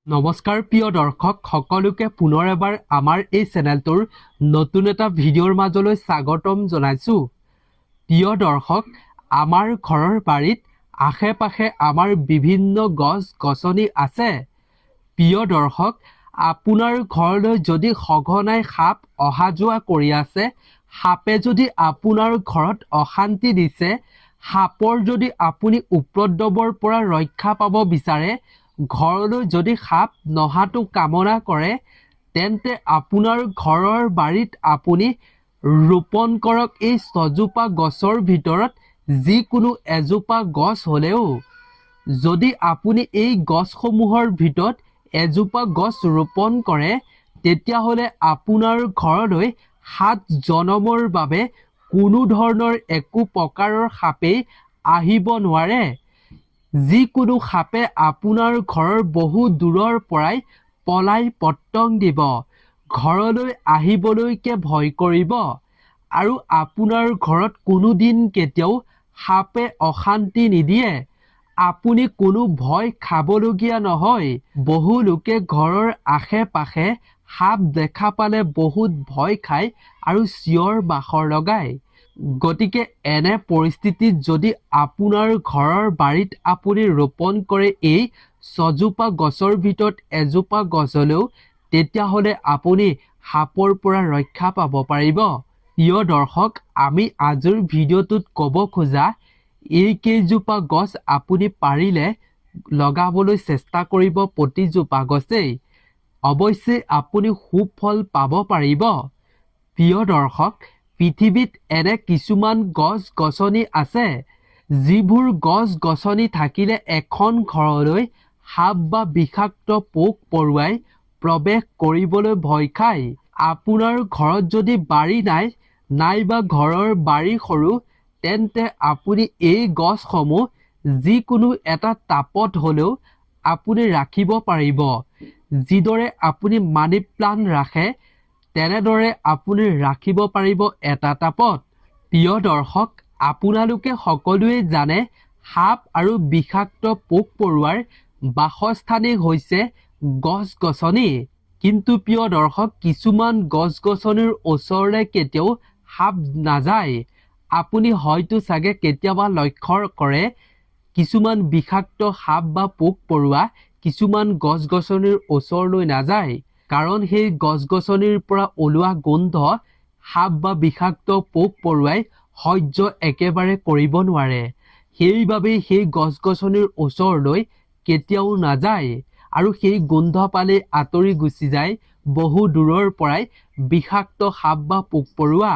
নমস্কাৰ প্ৰিয় দৰ্শক সকলোকে পুনৰ এবাৰ আমাৰ এই চেনেলটোৰ নতুন এটা ভিডিঅ'ৰ মাজলৈ স্বাগতম জনাইছো। প্ৰিয় দৰ্শক, আমাৰ ঘৰৰ বাৰীত আশে-পাশে আমাৰ বিভিন্ন গছ-গছনি আছে। প্ৰিয় দৰ্শক, আপোনাৰ ঘৰলৈ যদি সঘনাই সাপ অহা যোৱা কৰি আছে, সাপে যদি আপোনাৰ ঘৰত অশান্তি দিছে, সাপৰ যদি আপুনি উপদ্ৰৱৰ পৰা ৰক্ষা পাব বিচাৰে, ঘৰলৈ যদি সাপ নহাটো কামনা কৰে, তেন্তে আপোনাৰ ঘৰৰ বাৰীত আপুনি ৰোপণ কৰক এই ৬জোপা গছৰ ভিতৰত যিকোনো এজোপা গছ হ'লেও। যদি আপুনি এই গছসমূহৰ ভিতৰত এজোপা গছ ৰোপণ কৰে, তেতিয়াহ'লে আপোনাৰ ঘৰলৈ ৭ জনমৰ বাবে কোনো ধৰণৰ একো প্ৰকাৰৰ সাপেই আহিব নোৱাৰে। যিকোনো সাপে আপোনাৰ ঘৰৰ বহু দূৰৰ পৰাই পলাই পতং দিব, ঘৰলৈ আহিবলৈকে ভয় কৰিব, আৰু আপোনাৰ ঘৰত কোনোদিন কেতিয়াও সাপে অশান্তি নিদিয়ে। আপুনি কোনো ভয় খাবলগীয়া নহয়। বহু লোকে ঘৰৰ আশে-পাশে সাপ দেখা পালে বহুত ভয় খায় আৰু চিঞৰ বাখৰ লগায়। গতিকে এনে পৰিস্থিতিত যদি আপোনাৰ ঘৰৰ বাৰীত আপুনি ৰোপণ কৰে এই ৬জোপা গছৰ ভিতৰত এজোপা গছ হ'লেও, তেতিয়াহ'লে আপুনি সাপৰ পৰা ৰক্ষা পাব পাৰিব। প্ৰিয় দৰ্শক, আমি আজিৰ ভিডিঅ'টোত ক'ব খোজা এই কেইজোপা গছ আপুনি পাৰিলে লগাবলৈ চেষ্টা কৰিব প্ৰতিজোপা গছেই। অৱশ্যে আপুনি সুফল পাব পাৰিব। প্ৰিয় দৰ্শক, পৃথিৱীত এনে কিছুমান গছ-গছনি আছে, যিবোৰ গছ-গছনি থাকিলে এখন ঘৰলৈ সাপ বা বিষাক্ত পোক-পৰুৱাই প্ৰৱেশ কৰিবলৈ ভয় খায়। আপোনাৰ ঘৰত যদি বাৰী নাই, নাইবা ঘৰৰ বাৰী সৰু, তেন্তে আপুনি এই গছসমূহ যিকোনো এটা টাবত হ'লেও আপুনি ৰাখিব পাৰিব। যিদৰে আপুনি মানি প্লাণ্ট ৰাখে, তেনেদৰে আপুনি ৰাখিব পাৰিব এটা টাবত। প্ৰিয় দৰ্শক, আপোনালোকে সকলোৱে জানে সাপ আৰু বিষাক্ত পোক-পৰুৱাৰ বাসস্থানেই হৈছে গছ-গছনি। কিন্তু প্ৰিয় দৰ্শক, কিছুমান গছ-গছনিৰ ওচৰলৈ কেতিয়াও সাপ নাযায়। আপুনি হয়তো চাগে কেতিয়াবা লক্ষ্য কৰে, কিছুমান বিষাক্ত সাপ বা পোক-পৰুৱা কিছুমান গছ-গছনিৰ ওচৰলৈ নাযায়। কাৰণ সেই গছ-গছনিৰ পৰা ওলোৱা গোন্ধ সাপ বা বিষাক্ত পোক-পৰুৱাই সহ্য একেবাৰে কৰিব নোৱাৰে। সেইবাবেই সেই গছ-গছনিৰ ওচৰলৈ কেতিয়াও নাযায় আৰু সেই গোন্ধ পালে আঁতৰি গুচি যায় বহু দূৰৰ পৰাই বিষাক্ত সাপ বা পোক-পৰুৱা।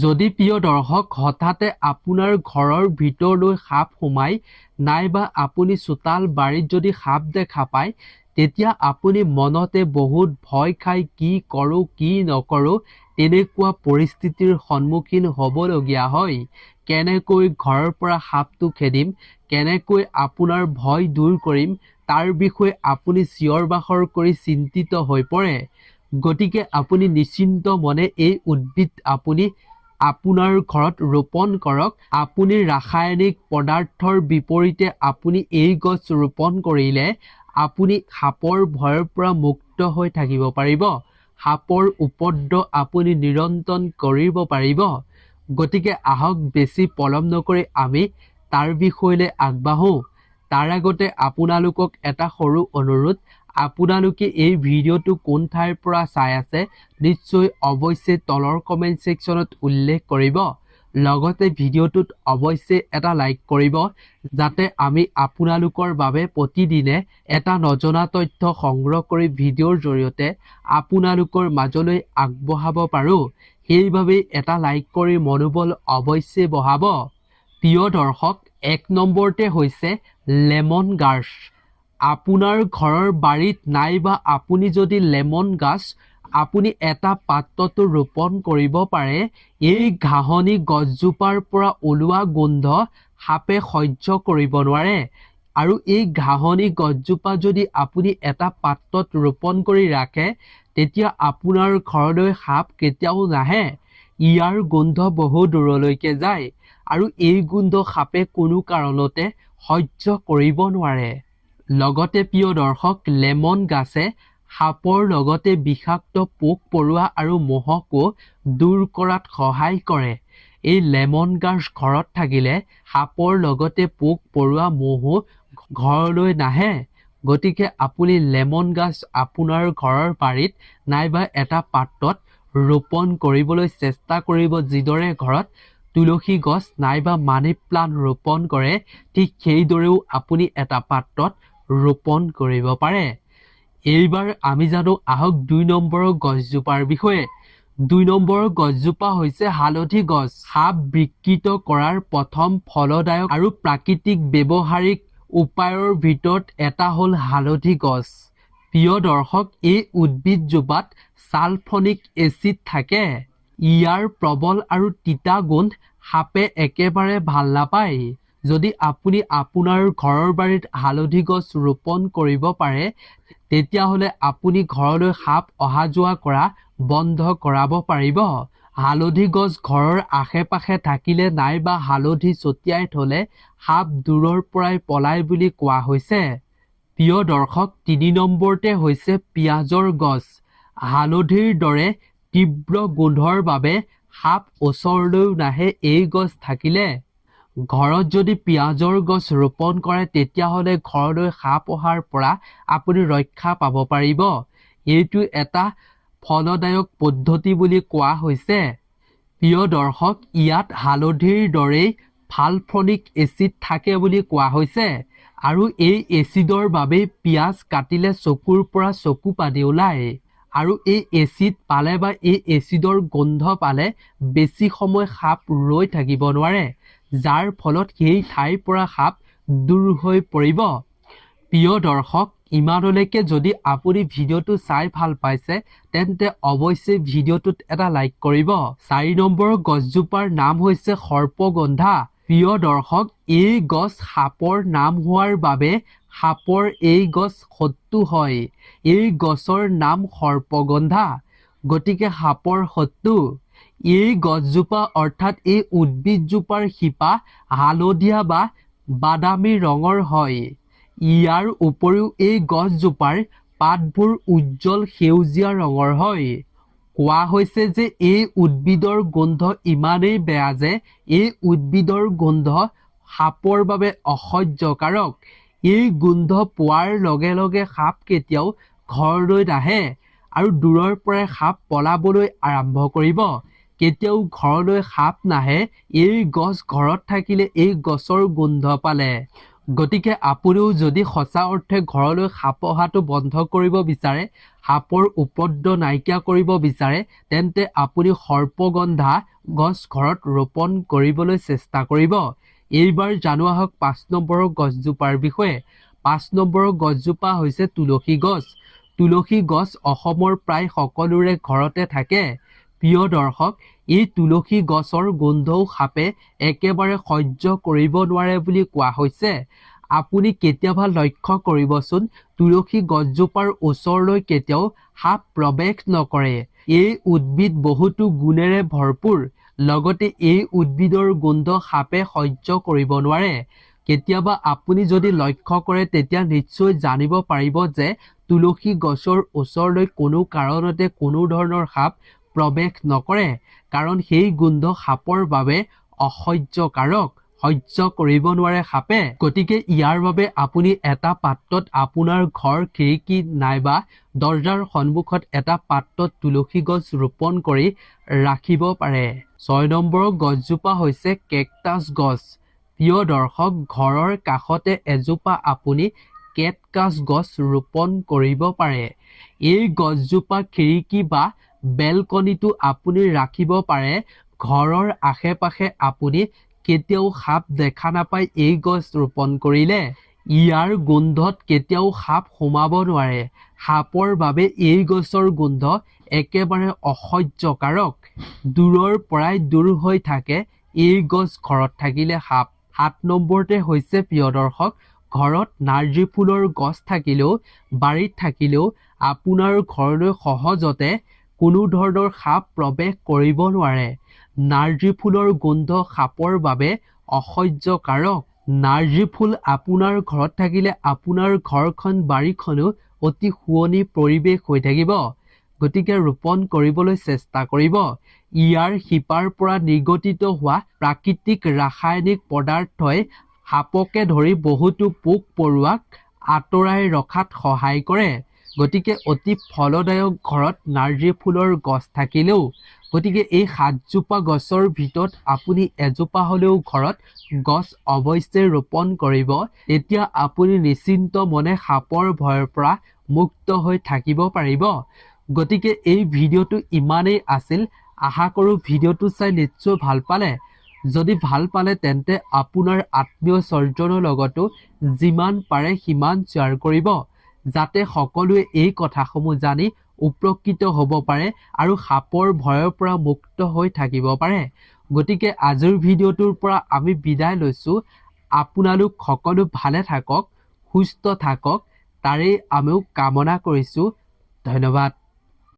যদি প্ৰিয় দৰ্শক হঠাতে আপোনাৰ ঘৰৰ ভিতৰলৈ সাপ সোমাই, নাইবা আপুনি চোতাল বাৰীত যদি সাপ দেখা পায়, তেতিয়া আপুনি মনতে বহুত ভয় খাই কি কৰোঁ কি নকৰোঁ তেনেকুৱা পৰিস্থিতিৰ সন্মুখীন হ'বলগীয়া হয়। কেনেকৈ ঘৰৰ পৰা সাপটো খেদিম, কেনেকৈ আপোনাৰ ভয় দূৰ কৰিম, তাৰ বিষয়ে আপুনি চিঞৰ বাখৰ কৰি চিন্তিত হৈ পৰে। গতিকে আপুনি নিশ্চিন্ত মনে এই উদ্ভিদ আপুনি আপোনাৰ ঘৰত ৰোপণ কৰক। আপুনি ৰাসায়নিক পদাৰ্থৰ বিপৰীতে আপুনি এই গছ ৰোপণ কৰিলে আপুনি সাপৰ ভয়ৰ পৰা মুক্ত হৈ থাকিব পাৰিব। সাপৰ উপদ্ৰৱ আপুনি নিয়ন্ত্ৰণ কৰিব পাৰিব। গতিকে আহক বেছি পলম নকৰি আমি তাৰ বিষয়লৈ আগবাঢ়ো। তাৰ আগতে আপোনালোকক এটা সৰু অনুৰোধ, আপোনালোকে এই ভিডিঅ'টো কোন ঠাইৰ পৰা চাই আছে নিশ্চয় অৱশ্যে তলৰ কমেণ্ট ছেকশ্যনত উল্লেখ কৰিব। লগতে ভিডিঅ'টোত অৱশ্যে এটা লাইক কৰিব, যাতে আমি আপোনালোকৰ বাবে প্ৰতিদিনে এটা নজনা তথ্য সংগ্ৰহ কৰি ভিডিঅ'ৰ জৰিয়তে আপোনালোকৰ মাজলৈ আগবঢ়াব পাৰোঁ। সেইবাবে এটা লাইক কৰি মনোবল অৱশ্যে বঢ়াব। প্ৰিয় দৰ্শক, ১ নম্বৰতে হৈছে লেমন গ্ৰাছ। আপোনাৰ ঘৰৰ বাৰীত নাইবা আপুনি যদি লেমন গ্ৰাছ আপুনি এটা পাত্ৰতো ৰোপণ কৰিব পাৰে। এই ঘাঁহনি গছজোপাৰ পৰা ওলোৱা গোন্ধ সাপে সহ্য কৰিব নোৱাৰে, আৰু এই ঘাঁহনি গছজোপা যদি আপুনি এটা পাত্ৰত ৰোপণ কৰি ৰাখে, তেতিয়া আপোনাৰ ঘৰলৈ সাপ কেতিয়াও নাহে। ইয়াৰ গোন্ধ বহু দূৰলৈকে যায়, আৰু এই গোন্ধ সাপে কোনো কাৰণতে সহ্য কৰিব নোৱাৰে। লগতে প্ৰিয় দৰ্শক লেমন গাছে সাপৰ লগতে বিষাক্ত পোক পৰুৱা আৰু মহকো দূৰ কৰাত সহায় কৰে। এই লেমন গাছ ঘৰত থাকিলে সাপৰ লগতে পোক পৰুৱা মহো ঘৰলৈ নাহে। গতিকে আপুনি লেমন গাছ আপোনাৰ ঘৰৰ বাৰীত নাইবা এটা পাত্ৰত ৰোপণ কৰিবলৈ চেষ্টা কৰিব। যিদৰে ঘৰত তুলসী গছ নাইবা মানি প্লাণ্ট ৰোপণ কৰে ঠিক সেইদৰেও আপুনি এটা পাত্ৰত ৰোপণ কৰিব পাৰে। এইবাৰ আমি জানো আহক 2 নম্বৰৰ গছজোপাৰ বিষয়ে। 2 নম্বৰৰ গছজোপা হৈছে হালধি গছ। সাপ বিকৃত কৰাৰ প্ৰথম ফলদায়ক আৰু প্ৰাকৃতিক ব্যৱহাৰিক উপায়ৰ ভিতৰত এটা হ'ল হালধি গছ। প্ৰিয় দৰ্শক, এই উদ্ভিদজোপাত ছালফনিক এচিড থাকে। ইয়াৰ প্ৰবল আৰু তিতা গোন্ধ সাপে একেবাৰে ভাল নাপায়। যদি আপুনি আপোনাৰ ঘৰৰ বাৰীত হালধি গছ ৰোপণ কৰিব পাৰে তেতিয়াহ'লে আপুনি ঘৰলৈ সাপ অহা যোৱা কৰা বন্ধ কৰাব পাৰিব। হালধি গছ ঘৰৰ আশে-পাশে থাকিলে নাইবা হালধি ছটিয়াই থ'লে সাপ দূৰৰ পৰাই পলায় বুলি কোৱা হৈছে। প্ৰিয় দৰ্শক, 3 নম্বৰতে হৈছে পিঁয়াজৰ গছ। হালধিৰ দৰে তীব্ৰ গোন্ধৰ বাবে সাপ ওচৰলৈও নাহে। এই গছ থাকিলে ঘৰত যদি পিঁয়াজৰ গছ ৰোপণ কৰে তেতিয়াহ'লে ঘৰলৈ সাপ অহাৰ পৰা আপুনি ৰক্ষা পাব পাৰিব। এইটো এটা ফলদায়ক পদ্ধতি বুলি কোৱা হৈছে। প্ৰিয় দৰ্শক, ইয়াত হালধিৰ দৰেই ছালফনিক এচিড থাকে বুলি কোৱা হৈছে আৰু এই এচিডৰ বাবেই পিঁয়াজ কাটিলে চকুৰ পৰা চকু পানী ওলায়। আৰু এই এচিড পালে বা এই এচিডৰ গোন্ধ পালে বেছি সময় সাপ ৰৈ থাকিব নোৱাৰে, যাৰ ফলত সেই ঠাইৰ পৰা সাপ দূৰ হৈ পৰিব। প্ৰিয় দৰ্শক, ইমানলৈকে যদি আপুনি ভিডিঅ'টো চাই ভাল পাইছে তেন্তে অৱশ্যেই ভিডিঅ'টোত এটা লাইক কৰিব। 4 নম্বৰৰ গছজোপাৰ নাম হৈছে সৰ্পগন্ধা। প্ৰিয় দৰ্শক, এই গছ সাপৰ নাম হোৱাৰ বাবে সাপৰ এই গছ শত্ৰু হয়। এই গছৰ নাম সৰ্পগন্ধা, গতিকে সাপৰ শত্ৰু। এই গছজোপা অৰ্থাৎ এই উদ্ভিদজোপাৰ শিপা হালধীয়া বা বাদামী ৰঙৰ হয়। ইয়াৰ উপৰিও এই গছজোপাৰ পাতবোৰ উজ্জ্বল সেউজীয়া ৰঙৰ হয়। কোৱা হৈছে যে এই উদ্ভিদৰ গোন্ধ ইমানেই বেয়া যে এই উদ্ভিদৰ গোন্ধ সাপৰ বাবে অসহ্যকাৰক। এই গোন্ধ পোৱাৰ লগে লগে সাপ কেতিয়াও ঘৰলৈ নাহে আৰু দূৰৰ পৰাই সাপ পলাবলৈ আৰম্ভ কৰিব। কেতিয়াও ঘৰলৈ সাপ নাহে এই গছ ঘৰত থাকিলে, এই গছৰ গোন্ধ পালে। গতিকে আপুনিও যদি সঁচা অৰ্থে ঘৰলৈ সাপ অহাটো বন্ধ কৰিব বিচাৰে, সাপৰ উপদ্ৰৱ নাইকিয়া কৰিব বিচাৰে, তেন্তে আপুনি সৰ্পগন্ধা গছ ঘৰত ৰোপণ কৰিবলৈ চেষ্টা কৰিব। এইবাৰ জানো আহক 5 নম্বৰৰ গছজোপাৰ বিষয়ে। 5 নম্বৰৰ গছজোপা হৈছে তুলসী গছ। তুলসী গছ অসমৰ প্ৰায় সকলোৰে ঘৰতে থাকে। প্ৰিয় দৰ্শক, এই তুলসী গছৰ গোন্ধও সাপে একেবাৰে সহ্য কৰিব নোৱাৰে বুলি কোৱা হৈছে। আপুনি কেতিয়াবা লক্ষ্য কৰিবচোন, তুলসী গছজোপাৰ ওচৰলৈ কেতিয়াও সাপ প্ৰৱেশ নকৰে। এই উদ্ভিদ বহুতো গুণেৰে ভৰপূৰ, লগতে এই উদ্ভিদৰ গোন্ধ সাপে সহ্য কৰিব নোৱাৰে। কেতিয়াবা আপুনি যদি লক্ষ্য কৰে তেতিয়া নিশ্চয় জানিব পাৰিব যে তুলসী গছৰ ওচৰলৈ কোনো কাৰণতে কোনো ধৰণৰ সাপ প্ৰৱেশ নকৰে, কাৰণ সেই গোন্ধ সাপৰ বাবে অসহ্যকাৰক, সহ্য কৰিব নোৱাৰে সাপে। গতিকে ইয়াৰ বাবে আপুনি এটা পাত্ৰত আপোনাৰ ঘৰ খিৰিকী নাইবা দৰ্জাৰ সন্মুখত এটা পাত্ৰত তুলসী গছ ৰোপণ কৰি ৰাখিব পাৰে। 6 নম্বৰৰ গছজোপা হৈছে কেকটাছ গছ। প্ৰিয় দৰ্শক, ঘৰৰ কাষতে এজোপা আপুনি কেকটাছ গছ ৰোপণ কৰিব পাৰে। এই গছজোপা খিৰিকী বা বেলকনিতো আপুনি ৰাখিব পাৰে। ঘৰৰ আশে-পাশে আপুনি কেতিয়াও সাপ দেখা নাপায় এই গছ ৰোপণ কৰিলে। ইয়াৰ গোন্ধত কেতিয়াও সাপ সোমাব নোৱাৰে। সাপৰ বাবে এই গছৰ গোন্ধ একেবাৰে অসহ্যকাৰক। দূৰৰ পৰাই দূৰ হৈ থাকে এই গছ ঘৰত থাকিলে সাপ। 7 নম্বৰতে হৈছে প্ৰিয় দৰ্শক, ঘৰত নাৰ্জী ফুলৰ গছ থাকিলেও বাৰীত থাকিলেও আপোনাৰ ঘৰলৈ সহজতে কোনো ধৰণৰ সাপ প্ৰৱেশ কৰিব নোৱাৰে। নাৰ্জী ফুলৰ গোন্ধ সাপৰ বাবে অসহ্যকাৰক। নাৰ্জী ফুল আপোনাৰ ঘৰত থাকিলে আপোনাৰ ঘৰখন বাৰীখনো অতি শুৱনি পৰিৱেশ হৈ থাকিব। গতিকে ৰোপণ কৰিবলৈ চেষ্টা কৰিব। ইয়াৰ শিপাৰ পৰা নিৰ্গঠিত হোৱা প্ৰাকৃতিক ৰাসায়নিক পদাৰ্থই সাপকে ধৰি বহুতো পোক পৰুৱাক আঁতৰাই ৰখাত সহায় কৰে। গতিকে অতি ফলদায়ক ঘৰত নাৰ্জী ফুলৰ গছ থাকিলেও গতিকে এই 7জোপা গছৰ ভিতৰত আপুনি এজোপা হ'লেও ঘৰত গছ অৱশ্যে ৰোপণ কৰিব। তেতিয়া আপুনি নিশ্চিন্ত মনে সাপৰ ভয়ৰ পৰা মুক্ত হৈ থাকিব পাৰিব। গতিকে এই ভিডিঅ'টো ইমানেই আছিল। আশা কৰোঁ ভিডিঅ'টো চাই নিশ্চয় ভাল পালে। যদি ভাল পালে তেন্তে আপোনাৰ আত্মীয় স্বজনৰ লগতো যিমান পাৰে সিমান শ্বেয়াৰ কৰিব, যাতে সকলোৱে এই কথাসমূহ জানি উপকৃত হ'ব পাৰে আৰু সাপৰ ভয়ৰ পৰা মুক্ত হৈ থাকিব পাৰে। গতিকে আজিৰ ভিডিঅ'টোৰ পৰা আমি বিদায় লৈছোঁ। আপোনালোক সকলো ভালে থাকক, সুস্থ থাকক, তাৰেই আমিও কামনা কৰিছোঁ। ধন্যবাদ।